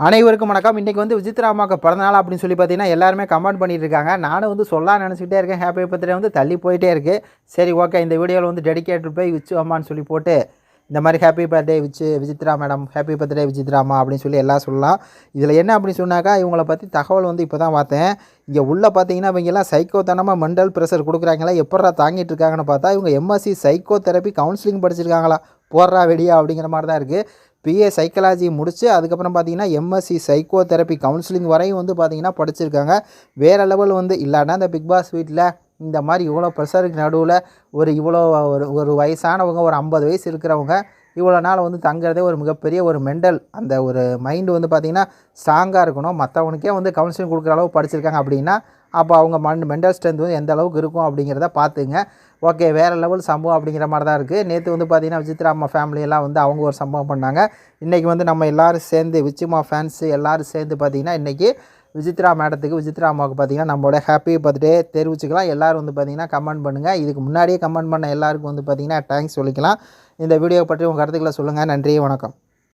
அனைவருக்கும் வணக்கம். இன்றைக்கி வந்து விசித்ரா அம்மாவுக்கு பிறந்தநாள் அப்படின்னு சொல்லி பார்த்தீங்கன்னா எல்லாருமே கமெண்ட் பண்ணிட்டு இருக்காங்க. நானும் வந்து சொல்லலாம் நினச்சிக்கிட்டே இருக்கேன். ஹாப்பி பர்த்டே வந்து தள்ளி போயிட்டே இருக்குது. சரி, ஓகே, இந்த வீடியோவில் வந்து டெடிகேட்டட் போய் விச்சு அம்மான்னு சொல்லி போட்டு இந்த மாதிரி happy birthday Vichitra madam, happy birthday Vichitra அம்மா அப்படின்னு சொல்லி எல்லாம் சொல்லலாம். இதில் என்ன அப்படின்னு சொன்னாக்கா, இவங்களை பற்றி தகவல் வந்து இப்போ தான் பார்த்தேன். இங்கே உள்ளே பார்த்தீங்கன்னா இவங்கெல்லாம் சைக்கோத்தனமாக மென்டல் ப்ரெஷர் கொடுக்குறாங்களா, எப்படா தாங்கிட்டு இருக்காங்கன்னு பார்த்தா இவங்க எம்எஸ்சி சைக்கோ தெரப்பி கவுன்சிலிங் படிச்சிருக்காங்களா, போடுறா வெடியா அப்படிங்கிற மாதிரி தான் இருக்குது. பிஏ சைக்காலஜி முடித்து அதுக்கப்புறம் பார்த்தீங்கன்னா எம்எஸ்சி சைக்கோ தெரப்பி கவுன்சிலிங் வரையும் வந்து பார்த்தீங்கன்னா படிச்சிருக்காங்க. வேறு லெவல் வந்து இல்லாட்டா இந்த பிக் பாஸ் வீட்டில் இந்த மாதிரி இவ்வளோ ப்ரெஷருக்கு நடுவில் இவ்வளோ ஒரு வயசானவங்க, ஒரு 50 வயசு இருக்கிறவங்க இவ்வளோ நாள் வந்து தங்குறதே ஒரு மிகப்பெரிய ஒரு மெண்டல், அந்த ஒரு மைண்டு வந்து பார்த்திங்கன்னா ஸ்ட்ராங்காக இருக்கணும். மற்றவனுக்கே வந்து கவுன்சிலிங் கொடுக்குற அளவு படிச்சிருக்காங்க அப்படின்னா அப்போ அவங்க மென்டல் ஸ்ட்ரென்த் வந்து எந்த அளவுக்கு இருக்கும் அப்படிங்கிறத பார்த்துங்க. ஓகே, வேறு லெவல் சம்பவம் அப்படிங்கிற மாதிரி தான் இருக்குது. நேற்று வந்து பார்த்திங்கன்னா விசித்ரா அம்மா ஃபேமிலியெல்லாம் வந்து அவங்க ஒரு சம்பவம் பண்ணாங்க. இன்றைக்கி வந்து நம்ம எல்லோரும் சேர்ந்து விச்சிமா ஃபேன்ஸு எல்லோரும் சேர்ந்து பார்த்திங்கன்னா இன்றைக்கி விசித்ரா மேடத்துக்கு, விசித்ரா அம்மாவுக்கு பார்த்திங்கன்னா நம்மளோட ஹாப்பி பர்த்டே தெரிவிச்சுக்கலாம். எல்லோரும் வந்து பார்த்திங்கன்னா கமெண்ட் பண்ணுங்கள். இதுக்கு முன்னாடியே கமெண்ட் பண்ண எல்லாருக்கும் வந்து பார்த்திங்கன்னா தேங்க்ஸ் சொல்லிக்கலாம். இந்த வீடியோ பற்றி உங்கள் கருத்துக்களை சொல்லுங்கள். நன்றி, வணக்கம்.